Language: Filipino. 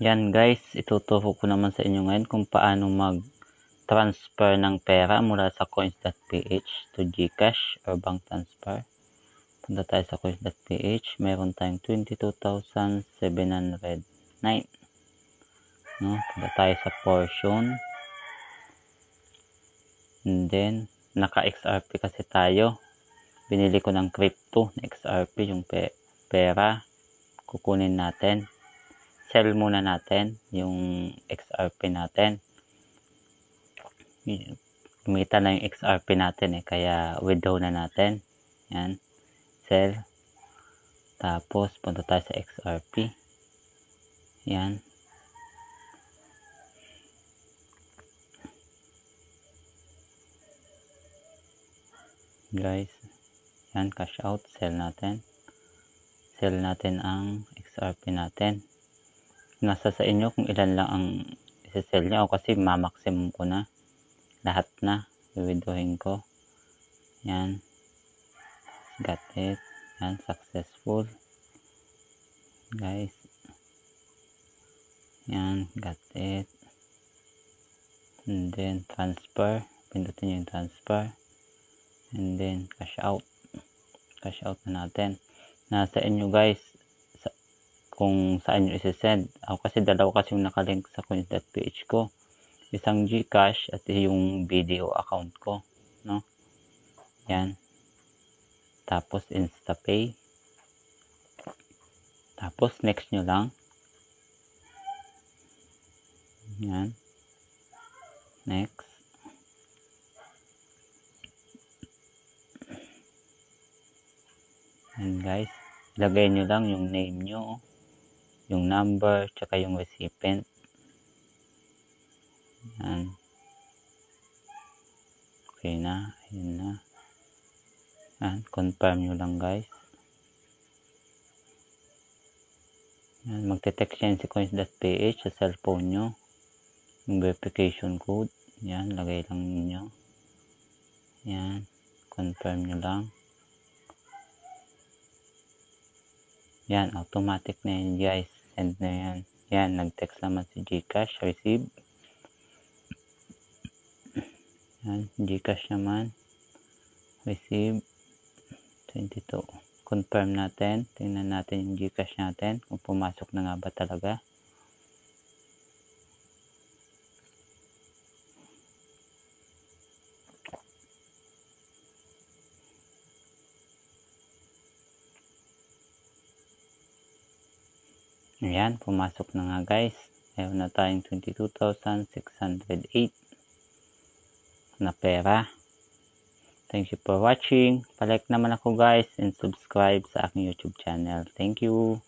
Yan guys, ituturo ko naman sa inyo ngayon kung paano mag-transfer ng pera mula sa coins.ph to GCash or bank transfer. Punta tayo sa coins.ph, meron tayong 22,709. No? Punta tayo sa portion. And then, naka-XRP kasi tayo. Binili ko ng crypto na XRP, yung pera. Kukunin natin. Sell muna natin yung XRP natin. Kumita na yung XRP natin kaya withdraw na natin. Yan. Sell. Tapos punta tayo sa XRP. Yan. Guys. Yan, cash out. Sell natin. Sell natin ang XRP natin. Nasa sa inyo kung ilan lang ang isi-sell nyo. Ako kasi ma-maximum ko na. Lahat na. I-withdrawin ko. Yan. Got it. Yan. Successful. Guys. Yan. Got it. And then transfer. Pindutin nyo yung transfer. And then cash out. Cash out na natin. Nasa inyo guys. Kung saan nyo isi-send. Ako kasi dalawa kasi yung nakalink sa coins.ph ko. Isang GCash at yung video account ko. No? Yan. Tapos InstaPay. Tapos next nyo lang. Yan. Next. Yan guys. Lagay nyo lang yung name nyo. Yung number. Tsaka yung recipient. Yan. Okay na. Ayun na. Yan. Confirm nyo lang guys. Yan. Magte-text yan si coins.ph sa cellphone nyo. Yung verification code. Yan. Lagay lang nyo. Yan. Confirm nyo lang. Yan. Automatic na yan guys. Send na yan. Yan. Nag-text naman si GCash. Receive. Yan. GCash naman. Receive. 22. Confirm natin. Tingnan natin yung GCash natin. Kung pumasok na nga ba talaga. Ayan. Pumasok na nga guys. Meron na tayong 22,608 na pera. Thank you for watching. Palike naman ako guys and subscribe sa aking YouTube channel. Thank you.